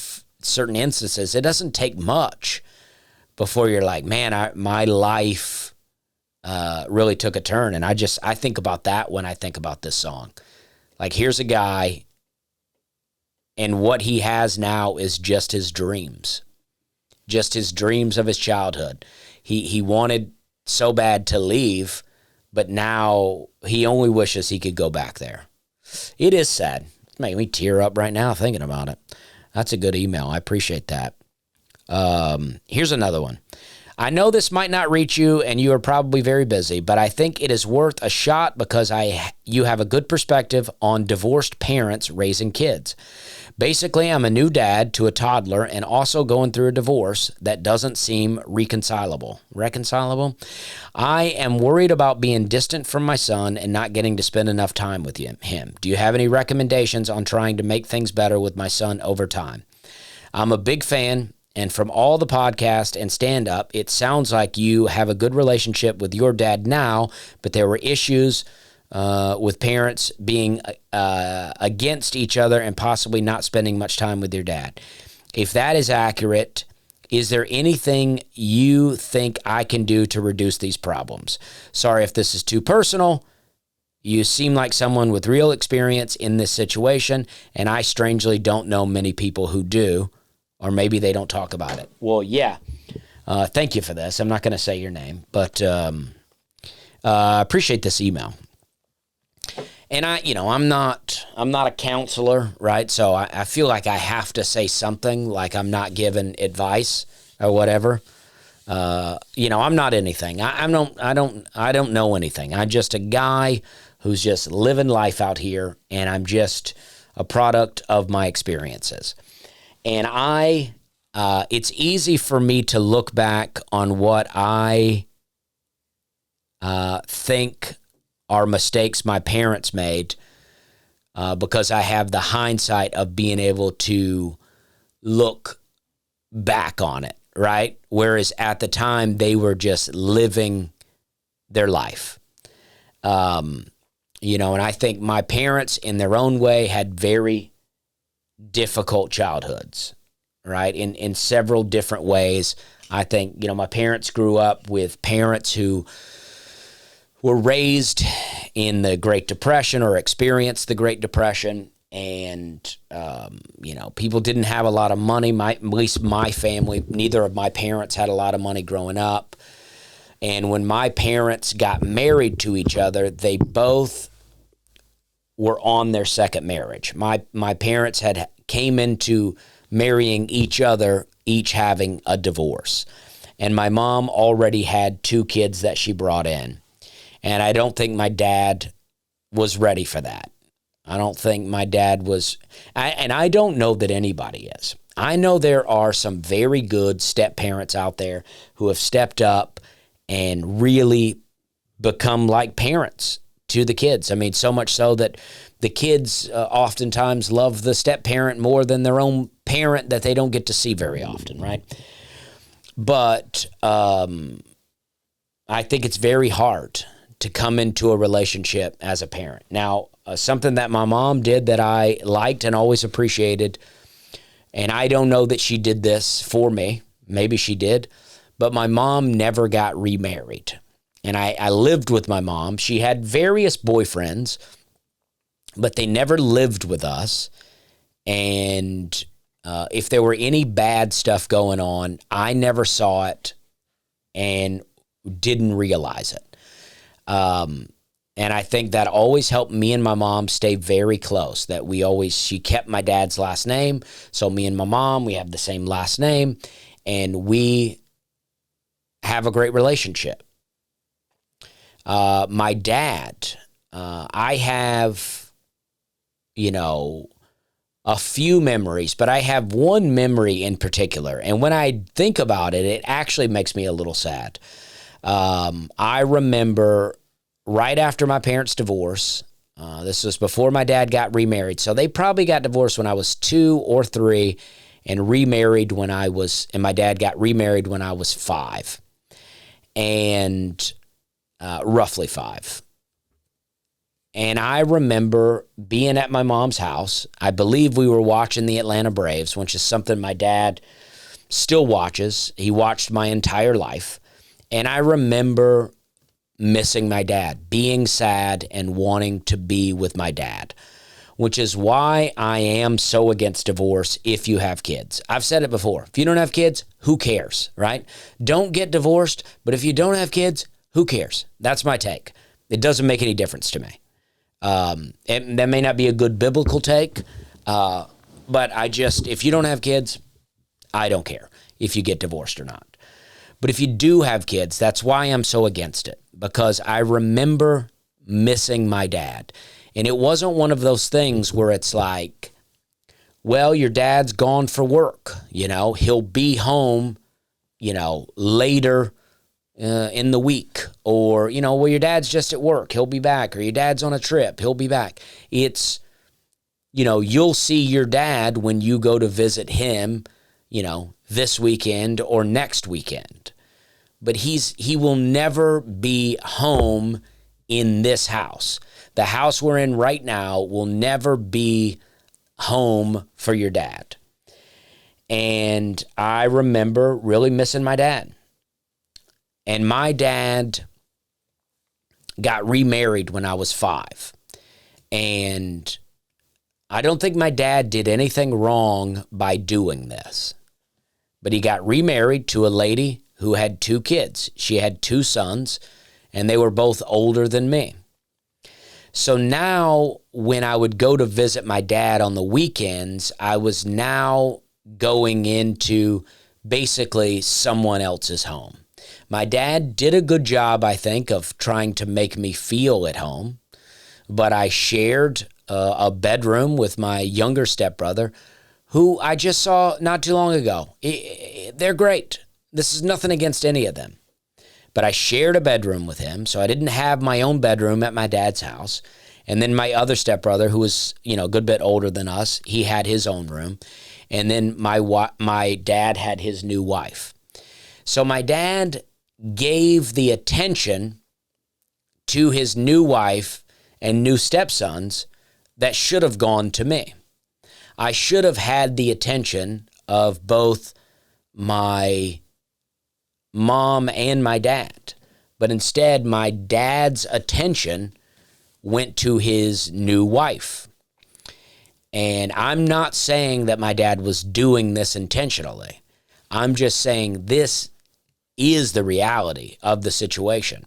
certain instances, it doesn't take much before you're like, man, my life really took a turn. And I think about that when I think about this song. Like, here's a guy, and what he has now is just his dreams of his childhood. He wanted so bad to leave, but now he only wishes he could go back there. It is sad. It's making me tear up right now thinking about it. That's a good email. I appreciate that. Here's another one. I know this might not reach you and you are probably very busy, but I think it is worth a shot because you have a good perspective on divorced parents raising kids. Basically, I'm a new dad to a toddler and also going through a divorce that doesn't seem reconcilable. Reconcilable? I am worried about being distant from my son and not getting to spend enough time with him. Do you have any recommendations on trying to make things better with my son over time? I'm a big fan, and from all the podcast and stand-up, it sounds like you have a good relationship with your dad now, but there were issues with parents being against each other and possibly not spending much time with your dad. If that is accurate, is there anything you think I can do to reduce these problems? Sorry if this is too personal. You seem like someone with real experience in this situation, and I strangely don't know many people who do, or maybe they don't talk about it. Well, yeah. Thank you for this. I'm not going to say your name, but I appreciate this email. And I'm not a counselor, right? So I feel like I have to say something, like I'm not giving advice or whatever. I'm not anything. I don't know anything. I'm just a guy who's just living life out here, and I'm just a product of my experiences. And it's easy for me to look back on what I think are mistakes my parents made because I have the hindsight of being able to look back on it, right? Whereas at the time, they were just living their life. And I think my parents, in their own way, had very difficult childhoods, right? In several different ways. I think, my parents grew up with parents who were raised in the Great Depression or experienced the Great Depression. And, people didn't have a lot of money. At least my family, neither of my parents had a lot of money growing up. And when my parents got married to each other, they both were on their second marriage. My parents came into marrying each other, each having a divorce. And my mom already had 2 kids that she brought in. And I don't think my dad was ready for that. I don't think my dad was, and I don't know that anybody is. I know there are some very good step parents out there who have stepped up and really become like parents to the kids. I mean, so much so that the kids oftentimes love the step parent more than their own parent that they don't get to see very often, right? But I think it's very hard to come into a relationship as a parent. Now, something that my mom did that I liked and always appreciated, and I don't know that she did this for me. Maybe she did, but my mom never got remarried. And I lived with my mom. She had various boyfriends, but they never lived with us. And if there were any bad stuff going on, I never saw it and didn't realize it. And I think that always helped me and my mom stay very close, that she kept my dad's last name. So me and my mom, we have the same last name, and we have a great relationship. My dad, I have, a few memories, but I have one memory in particular. And when I think about it, it actually makes me a little sad. I remember right after my parents' divorce, this was before my dad got remarried. So they probably got divorced when I was 2 or 3 and remarried and my dad got remarried when I was 5 and roughly 5. And I remember being at my mom's house. I believe we were watching the Atlanta Braves, which is something my dad still watches. He watched my entire life. And I remember missing my dad, being sad and wanting to be with my dad, which is why I am so against divorce if you have kids. I've said it before. If you don't have kids, who cares, right? Don't get divorced, but if you don't have kids, who cares? That's my take. It doesn't make any difference to me. That may not be a good biblical take, but if you don't have kids, I don't care if you get divorced or not. But if you do have kids, that's why I'm so against it, because I remember missing my dad. And it wasn't one of those things where it's like, well, your dad's gone for work, he'll be home, later in the week, or, well, your dad's just at work, he'll be back, or your dad's on a trip, he'll be back. It's, you'll see your dad when you go to visit him, this weekend or next weekend. But he will never be home in this house. The house we're in right now will never be home for your dad. And I remember really missing my dad. And my dad got remarried when I was 5. And I don't think my dad did anything wrong by doing this. But he got remarried to a lady who had 2 kids. She had 2 sons, and they were both older than me. So now when I would go to visit my dad on the weekends, I was now going into basically someone else's home. My dad did a good job, I think, of trying to make me feel at home, but I shared a bedroom with my younger stepbrother, who I just saw not too long ago. They're great. This is nothing against any of them. But I shared a bedroom with him, so I didn't have my own bedroom at my dad's house. And then my other stepbrother, who was, a good bit older than us, he had his own room. And then my dad had his new wife. So my dad gave the attention to his new wife and new stepsons that should have gone to me. I should have had the attention of both my mom and my dad. But instead, my dad's attention went to his new wife. And I'm not saying that my dad was doing this intentionally. I'm just saying this is the reality of the situation.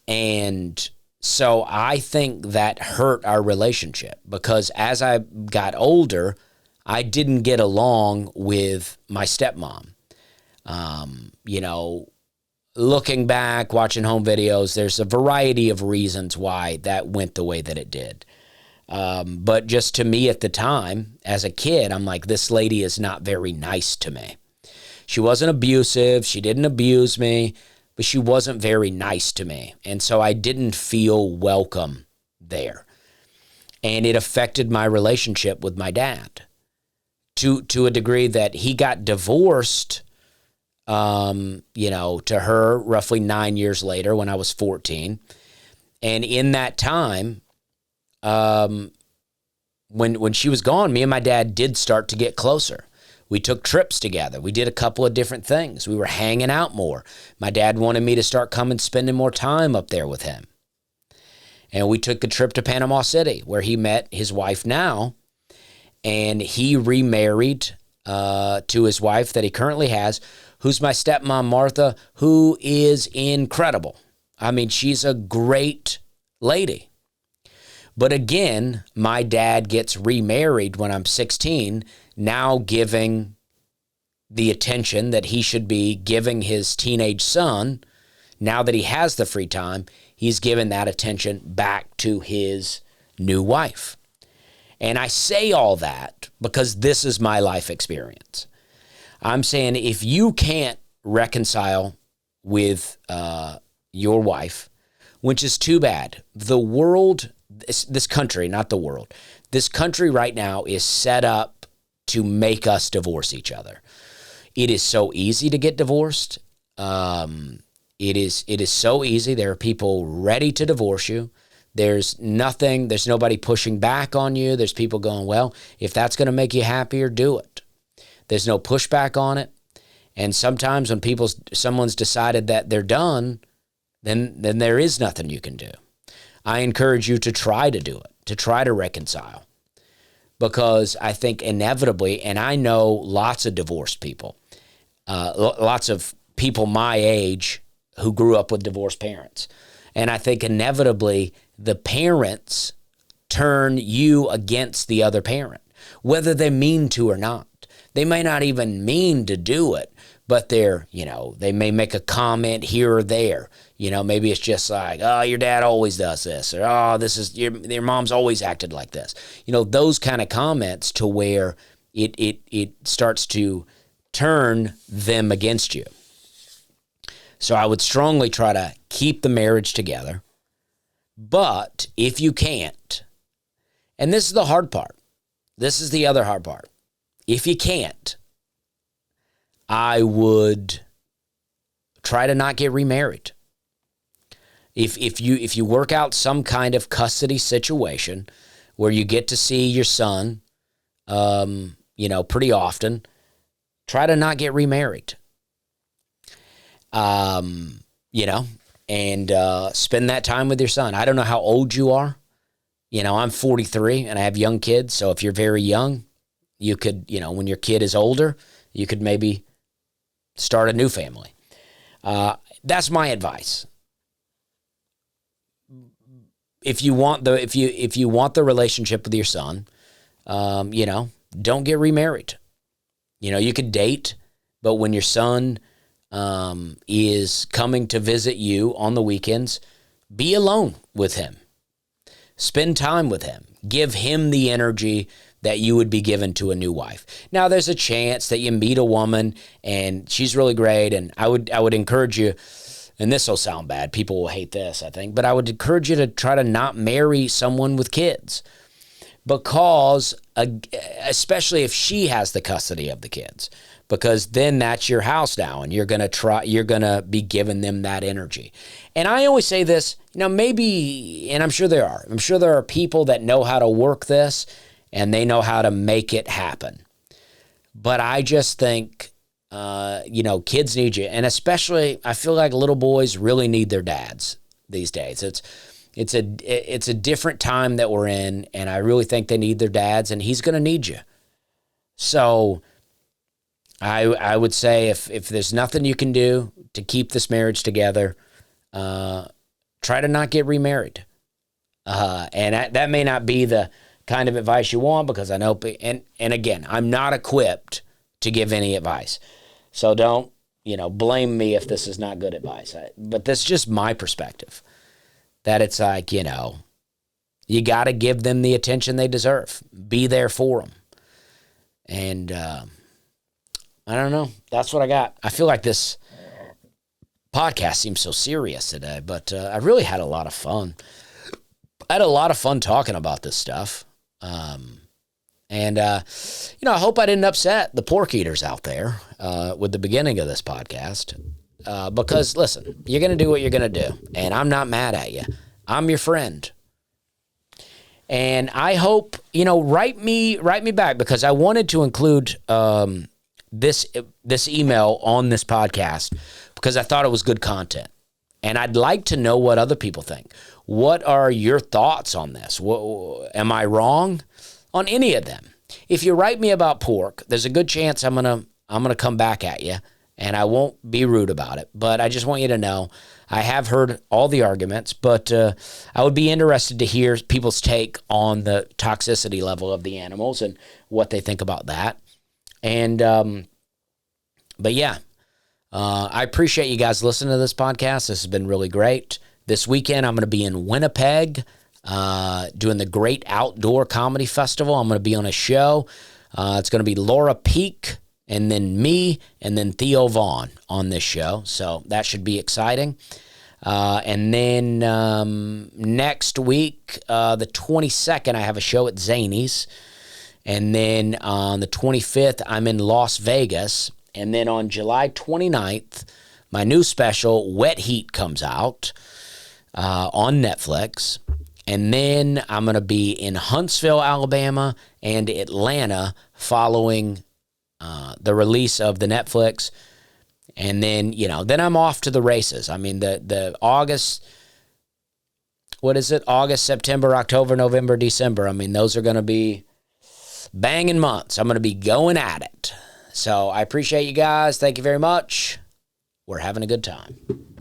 And so I think that hurt our relationship, because as I got older, I didn't get along with my stepmom. Looking back, watching home videos, there's a variety of reasons why that went the way that it did. But just to me at the time, as a kid, I'm like, this lady is not very nice to me. She wasn't abusive. She didn't abuse me, but she wasn't very nice to me. And so I didn't feel welcome there. And it affected my relationship with my dad to a degree that he got divorced, to her roughly 9 years later when I was 14. And in that time, when she was gone, me and my dad did start to get closer. We took trips together. We did a couple of different things. We were hanging out more. My dad wanted me to start coming, spending more time up there with him. And we took a trip to Panama City, where he met his wife now, and he remarried to his wife that he currently has, who's my stepmom, Martha, who is incredible. I mean, she's a great lady. But again, my dad gets remarried when I'm 16, now giving the attention that he should be giving his teenage son. Now that he has the free time, he's given that attention back to his new wife. And I say all that because this is my life experience. I'm saying if you can't reconcile with your wife, which is too bad, the world, this country, not the world, this country right now is set up to make us divorce each other. It is so easy to get divorced. It is so easy. There are people ready to divorce you. There's nobody pushing back on you. There's people going, well, if that's going to make you happier, do it. There's no pushback on it. And sometimes when someone's decided that they're done, then there is nothing you can do. I encourage you to try to do it, to try to reconcile. Because I think inevitably, and I know lots of divorced people, lots of people my age who grew up with divorced parents. And I think inevitably the parents turn you against the other parent, whether they mean to or not. They may not even mean to do it, but they're, they may make a comment here or there. Maybe it's just like, oh, your dad always does this, or oh, this is your mom's always acted like this. Those kind of comments to where it starts to turn them against you. So I would strongly try to keep the marriage together. But if you can't, and this is the hard part, this is the other hard part. If you can't, I would try to not get remarried. If you work out some kind of custody situation where you get to see your son, pretty often, try to not get remarried. And spend that time with your son. I don't know how old you are. I'm 43 and I have young kids. So if you're very young, you could, when your kid is older, you could maybe start a new family. That's my advice. If you want the relationship with your son, don't get remarried. You could date, but when your son is coming to visit you on the weekends, be alone with him. Spend time with him. Give him the energy that you would be given to a new wife. Now, there's a chance that you meet a woman and she's really great, and I would encourage you, and this will sound bad, people will hate this, I think, but I would encourage you to try to not marry someone with kids, because especially if she has the custody of the kids, because then that's your house now, and you're going to be giving them that energy. And I always say this, maybe, and I'm sure there are people that know how to work this and they know how to make it happen. But I just think, kids need you. And especially, I feel like little boys really need their dads these days. It's a different time that we're in, and I really think they need their dads, and he's going to need you. So I would say if there's nothing you can do to keep this marriage together, try to not get remarried. And that may not be the kind of advice you want, because I know, and again, I'm not equipped to give any advice. So don't, blame me if this is not good advice. But this is just my perspective, that it's like, you got to give them the attention they deserve. Be there for them. And I don't know. That's what I got. I feel like this podcast seems so serious today, but I really had a lot of fun. I had a lot of fun talking about this stuff. I hope I didn't upset the pork eaters out there with the beginning of this podcast. Because, listen, you're going to do what you're going to do, and I'm not mad at you. I'm your friend. And I hope, write me back, because I wanted to include this email on this podcast because I thought it was good content. And I'd like to know what other people think. What are your thoughts on this? Am I wrong on any of them? If you write me about pork, there's a good chance I'm gonna come back at you, and I won't be rude about it. But I just want you to know I have heard all the arguments, but I would be interested to hear people's take on the toxicity level of the animals and what they think about that. And but yeah, I appreciate you guys listening to this podcast. This has been really great. This weekend, I'm going to be in Winnipeg doing the Great Outdoor Comedy Festival. I'm going to be on a show. It's going to be Laura Peak, and then me, and then Theo Vaughn on this show. So that should be exciting. And then next week, the 22nd, I have a show at Zany's. And then on the 25th, I'm in Las Vegas. And then on July 29th, my new special, Wet Heat, comes out on Netflix. And then I'm going to be in Huntsville, Alabama, and Atlanta following the release of the Netflix. And then, then I'm off to the races. I mean, the August, what is it? August, September, October, November, December. I mean, those are going to be banging months. I'm going to be going at it. So I appreciate you guys. Thank you very much. We're having a good time.